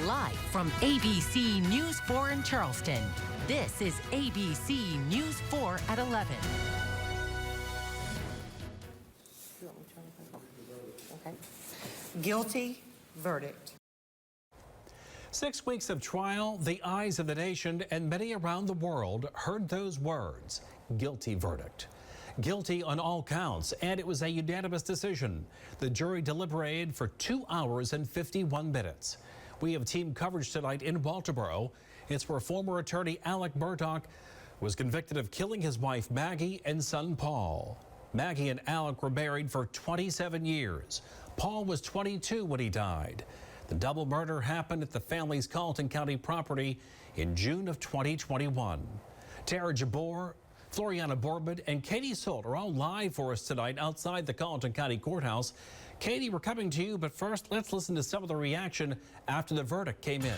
Live from ABC News 4 in Charleston, this is ABC News 4 at 11. Okay. Guilty verdict. 6 weeks of trial, the eyes of the nation and many around the world heard those words, guilty verdict. Guilty on all counts, and it was a unanimous decision. The jury deliberated for 2 hours and 51 minutes. We have team coverage tonight in Walterboro. It's where former attorney Alec Murdaugh was convicted of killing his wife Maggie and son Paul. Maggie and Alec were married for 27 years. Paul was 22 when he died. The double murder happened at the family's Carleton County property in June of 2021. Tara Jabor, Floriana Borbid, and Katie Solt are all live for us tonight outside the Carleton County Courthouse. Katie, we're coming to you, but first, let's listen to some of the reaction after the verdict came in.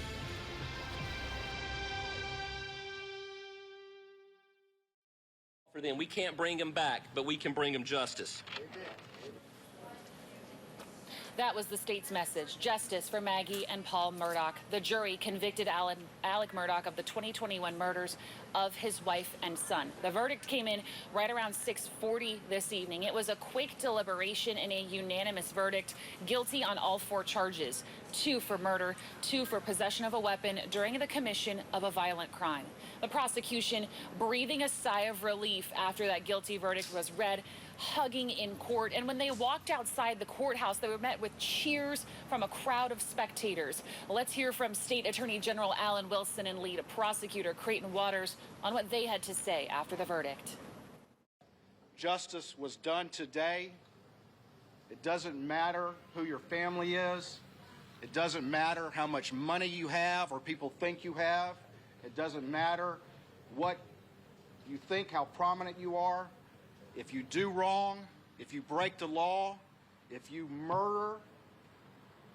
For them, we can't bring them back, but we can bring them justice. That was the state's message, justice for Maggie and Paul Murdaugh. The jury convicted Alec Murdaugh of the 2021 murders of his wife and son. The verdict came in right around 6:40 this evening. It was a quick deliberation and a unanimous verdict, guilty on all 4 charges, 2 for murder, 2 for possession of a weapon during the commission of a violent crime. The prosecution breathing a sigh of relief after that guilty verdict was read, hugging in court. And when they walked outside the courthouse, they were met with cheers from a crowd of spectators. Let's hear from State Attorney General Alan Wilson and lead prosecutor Creighton Waters on what they had to say after the verdict. Justice was done today. It doesn't matter who your family is. It doesn't matter how much money you have or people think you have. It doesn't matter what you think, how prominent you are. If you do wrong, if you break the law, if you murder,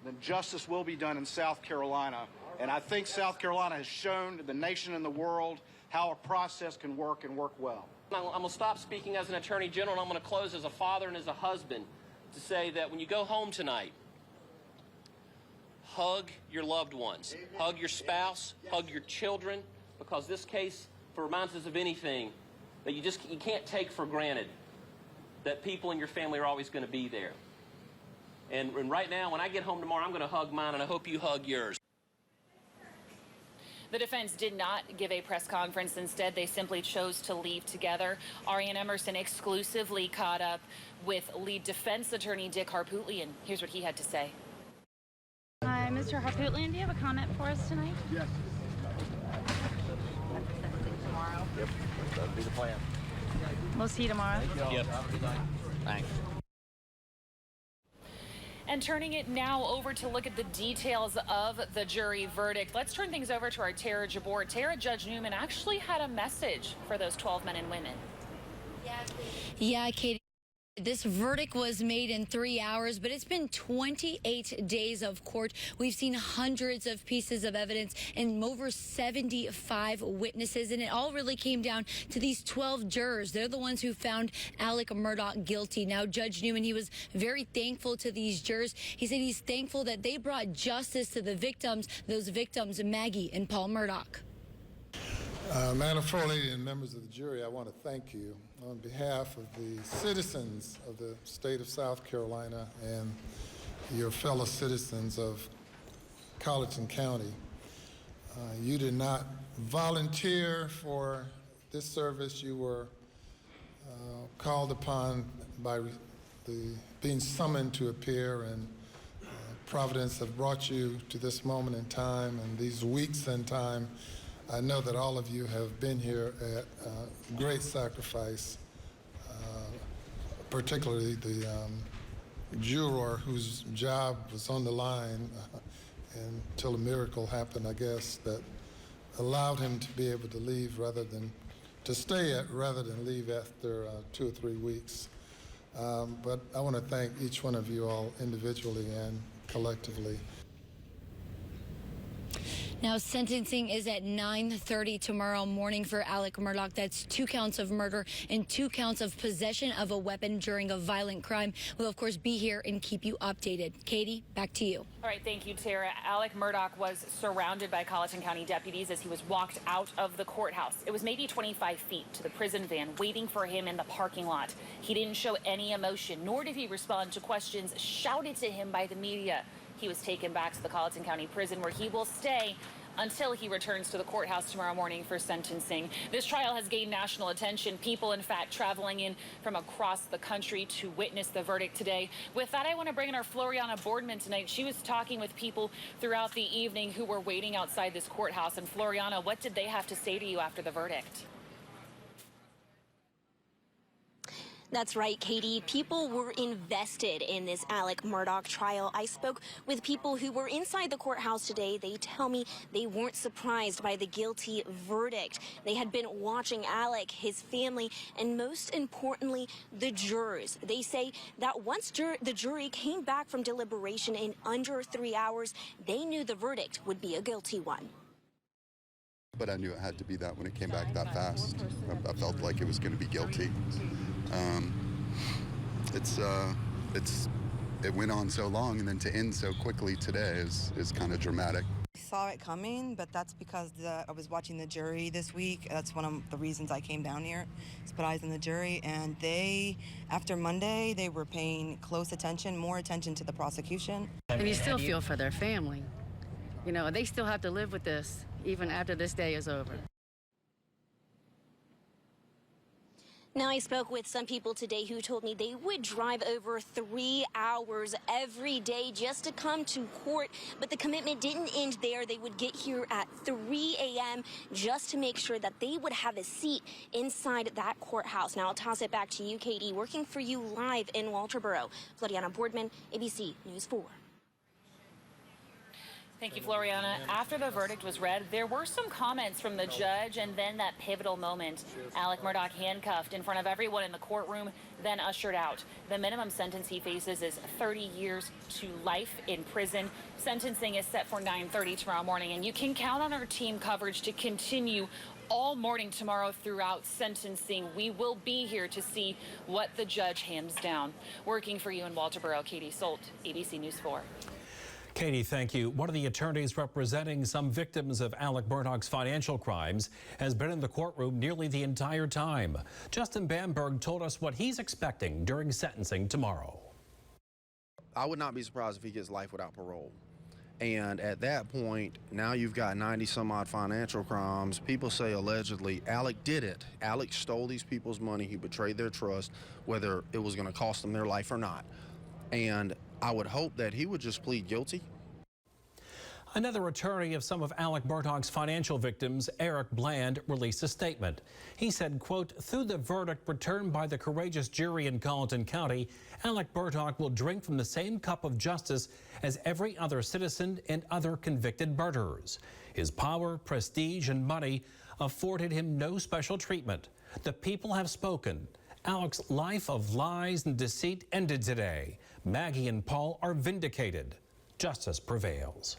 then justice will be done in South Carolina. And I think South Carolina has shown to the nation and the world how a process can work and work well. I'm going to stop speaking as an attorney general, and I'm going to close as a father and as a husband to say that when you go home tonight, hug your loved ones, hug your spouse, hug your children, because this case reminds us of anything that you can't take for granted that people in your family are always going to be there. And right now, when I get home tomorrow, I'm going to hug mine, and I hope you hug yours. The defense did not give a press conference. Instead, they simply chose to leave together. Ariane Emerson exclusively caught up with lead defense attorney Dick Harpootlian. Here's what he had to say. Hi, Mr. Harpootlian, do you have a comment for us tonight? Yes. Tomorrow? Yep, that'll be the plan. We'll see you tomorrow. Yep. Thanks. And turning it now over to look at the details of the jury verdict. Let's turn things over to our Tara Jabor. Tara, Judge Newman actually had a message for those 12 men and women. Yeah, Katie. This verdict was made in 3 hours, but it's been 28 days of court. We've seen hundreds of pieces of evidence and over 75 witnesses, and it all really came down to these 12 jurors. They're the ones who found Alec Murdaugh guilty. Now, Judge Newman, he was very thankful to these jurors. He said he's thankful that they brought justice to the victims, those victims, Maggie and Paul Murdaugh. Madam Floor Lady and members of the jury, I want to thank you on behalf of the citizens of the state of South Carolina and your fellow citizens of Carleton County. You did not volunteer for this service. You were called upon by being summoned to appear, and Providence have brought you to this moment in time and these weeks in time. I know that all of you have been here at great sacrifice, particularly the juror whose job was on the line until a miracle happened, I guess, that allowed him to be able to leave rather than leave after 2 or 3 weeks. But I want to thank each one of you all individually and collectively. Now, sentencing is at 9:30 tomorrow morning for Alec Murdaugh. That's 2 counts of murder and 2 counts of possession of a weapon during a violent crime. We'll, of course, be here and keep you updated. Katie, back to you. All right, thank you, Tara. Alec Murdaugh was surrounded by Colleton County deputies as he was walked out of the courthouse. It was maybe 25 feet to the prison van waiting for him in the parking lot. He didn't show any emotion, nor did he respond to questions shouted to him by the media. He was taken back to the Colleton County Prison, where he will stay until he returns to the courthouse tomorrow morning for sentencing. This trial has gained national attention. People, in fact, traveling in from across the country to witness the verdict today. With that, I want to bring in our Floriana Boardman tonight. She was talking with people throughout the evening who were waiting outside this courthouse. And Floriana, what did they have to say to you after the verdict? That's right, Katie. People were invested in this Alec Murdaugh trial. I spoke with people who were inside the courthouse today. They tell me they weren't surprised by the guilty verdict. They had been watching Alec, his family, and most importantly, the jurors. They say that once the jury came back from deliberation in under 3 hours, they knew the verdict would be a guilty one. But I knew it had to be that when it came back that fast. I felt like it was going to be guilty. It went on so long, and then to end so quickly today is kind of dramatic. I saw it coming, but that's because I was watching the jury this week. That's one of the reasons I came down here, to put eyes on the jury. And after Monday, they were paying close attention, more attention to the prosecution. And you still feel for their family. You know, they still have to live with this even after this day is over. Now, I spoke with some people today who told me they would drive over 3 hours every day just to come to court, but the commitment didn't end there. They would get here at 3 a.m. just to make sure that they would have a seat inside that courthouse. Now, I'll toss it back to you, Katie, working for you live in Walterboro. Floriana Boardman, ABC News 4. Thank you, Floriana. After the verdict was read, there were some comments from the judge, and then that pivotal moment. Alec Murdaugh handcuffed in front of everyone in the courtroom, then ushered out. The minimum sentence he faces is 30 years to life in prison. Sentencing is set for 9:30 tomorrow morning, and you can count on our team coverage to continue all morning tomorrow throughout sentencing. We will be here to see what the judge hands down. Working for you in Walterboro, Katie Solt, ABC News 4. Katie, thank you. One of the attorneys representing some victims of Alec Murdaugh's financial crimes has been in the courtroom nearly the entire time. Justin Bamberg told us what he's expecting during sentencing tomorrow. I would not be surprised if he gets life without parole. And at that point, now you've got 90 some odd financial crimes. People say allegedly Alec did it. Alec stole these people's money. He betrayed their trust, whether it was going to cost them their life or not. And I would hope that he would just plead guilty. Another attorney of some of Alec Murdaugh's financial victims, Eric Bland, released a statement. He said, quote, "Through the verdict returned by the courageous jury in Colleton County, Alec Murdaugh will drink from the same cup of justice as every other citizen and other convicted murderers. His power, prestige, and money afforded him no special treatment. The people have spoken. Alec's life of lies and deceit ended today. Maggie and Paul are vindicated. Justice prevails."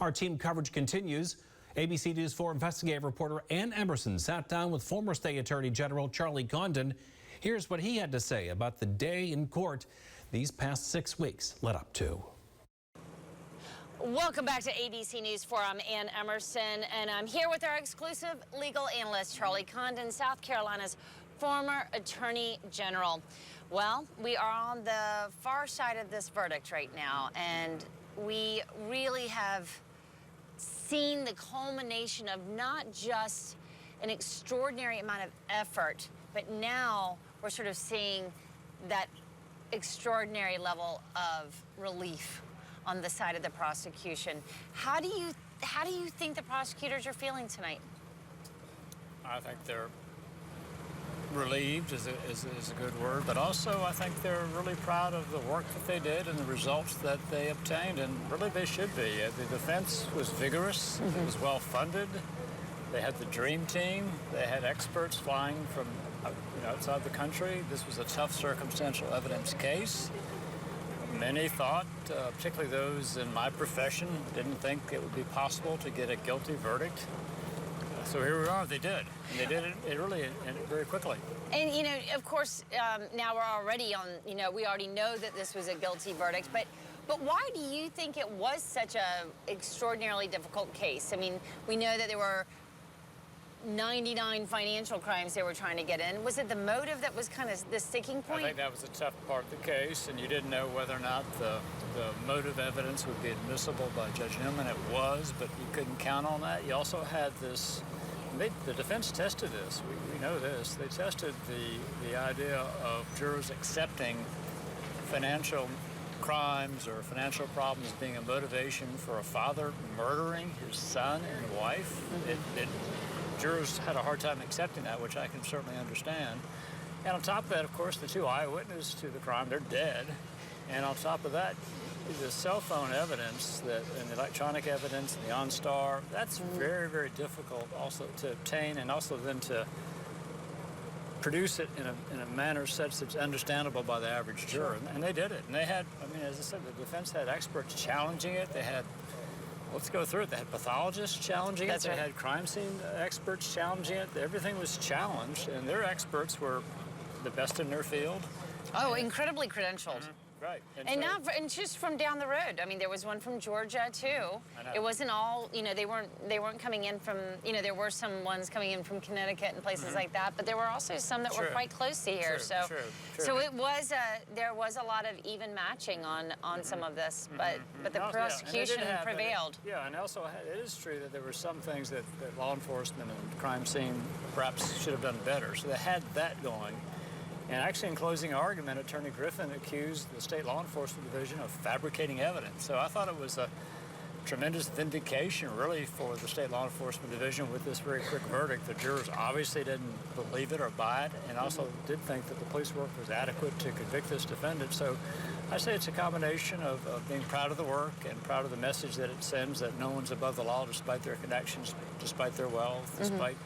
Our team coverage continues. ABC News 4 investigative reporter Ann Emerson sat down with former State Attorney General Charlie Condon. Here's what he had to say about the day in court these past 6 weeks led up to. Welcome back to ABC News 4. I'm Ann Emerson, and I'm here with our exclusive legal analyst, Charlie Condon, South Carolina's former Attorney General. Well, we are on the far side of this verdict right now, and we really have seen the culmination of not just an extraordinary amount of effort, but now we're sort of seeing that extraordinary level of relief on the side of the prosecution. How do you think the prosecutors are feeling tonight? I think they're relieved is a good word, but also I think they're really proud of the work that they did and the results that they obtained, and really they should be. The defense was vigorous, it was well funded, they had the dream team, they had experts flying from outside the country. This was a tough circumstantial evidence case. Many thought, particularly those in my profession, didn't think it would be possible to get a guilty verdict. So here we are, they did. And they did it really very quickly. And, you know, of course, now we're already on, you know, we already know that this was a guilty verdict, but why do you think it was such a extraordinarily difficult case? I mean, we know that there were 99 financial crimes they were trying to get in. Was it the motive that was kind of the sticking point? I think that was a tough part of the case, and you didn't know whether or not the motive evidence would be admissible by Judge Newman. It was, but you couldn't count on that. You also had this, the defense tested this. We know this. They tested the idea of jurors accepting financial crimes or financial problems being a motivation for a father murdering his son and wife. Jurors had a hard time accepting that, which I can certainly understand. And on top of that, of course, the two eyewitnesses to the crime, they're dead. And on top of that, the cell phone evidence and the electronic evidence and the OnStar, that's very, very difficult also to obtain, and also then to produce it in a manner such that it's understandable by the average juror. And they did it. And they had, I mean, as I said, the defense had experts challenging it. They had, let's go through it. They had pathologists challenging it. They had crime scene experts challenging it. Everything was challenged, and their experts were the best in their field. Oh, incredibly credentialed. Right. And just from down the road. I mean, there was one from Georgia too. It wasn't all, you know, they weren't coming in from, you know, there were some ones coming in from Connecticut and places like that, but there were also some that were quite close to here. So it was there was a lot of even matching on some of this, but the prosecution prevailed. Yeah, and also it is true that there were some things that law enforcement and crime scene perhaps should have done better. So they had that going. And actually, in closing argument, Attorney Griffin accused the State Law Enforcement Division of fabricating evidence. So I thought it was a tremendous vindication, really, for the State Law Enforcement Division with this very quick verdict. The jurors obviously didn't believe it or buy it, and also did think that the police work was adequate to convict this defendant. So I say it's a combination of being proud of the work and proud of the message that it sends, that no one's above the law despite their connections, despite their wealth, despite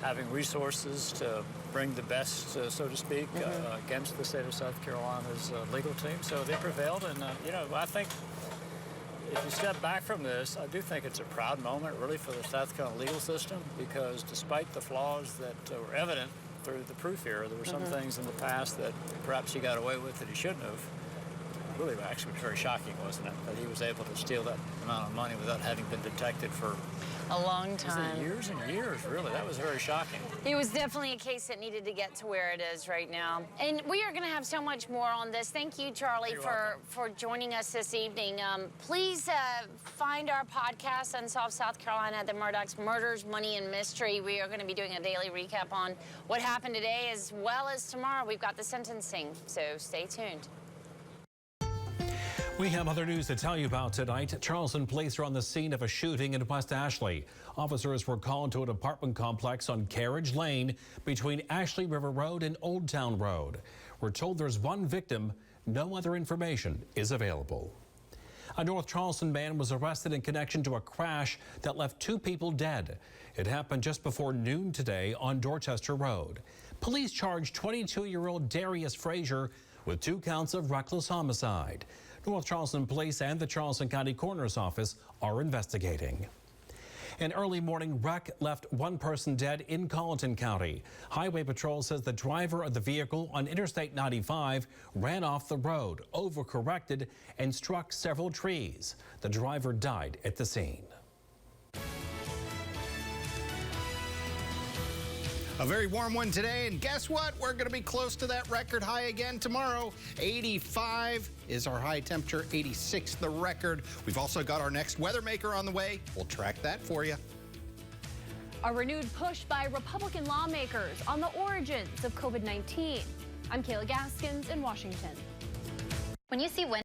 having resources to bring the best, so to speak, against the state of South Carolina's legal team. So they prevailed, and, you know, I think if you step back from this, I do think it's a proud moment, really, for the South Carolina legal system, because despite the flaws that were evident through the proof here, there were some things in the past that perhaps he got away with that he shouldn't have. Really, actually, was very shocking, wasn't it, that he was able to steal that amount of money without having been detected for a long time. Years and years, really. That was very shocking. It was definitely a case that needed to get to where it is right now. And we are going to have so much more on this. Thank you, Charlie, for joining us this evening. Please find our podcast, Unsolved South Carolina, the Murdaugh's Murders, Money, and Mystery. We are going to be doing a daily recap on what happened today, as well as tomorrow. We've got the sentencing, so stay tuned. We have other news to tell you about tonight. Charleston police are on the scene of a shooting in West Ashley. Officers were called to an apartment complex on Carriage Lane between Ashley River Road and Old Town Road. We're told there's one victim. No other information is available. A North Charleston man was arrested in connection to a crash that left 2 people dead. It happened just before noon today on Dorchester Road. Police charged 22-year-old Darius Frazier with 2 counts of reckless homicide. North Charleston Police and the Charleston County Coroner's Office are investigating. An early morning wreck left 1 person dead in Colleton County. Highway Patrol says the driver of the vehicle on Interstate 95 ran off the road, overcorrected, and struck several trees. The driver died at the scene. A very warm one today, and guess what? We're going to be close to that record high again tomorrow. 85 is our high temperature, 86 the record. We've also got our next weather maker on the way. We'll track that for you. A renewed push by Republican lawmakers on the origins of COVID-19. I'm Kayla Gaskins in Washington. When you see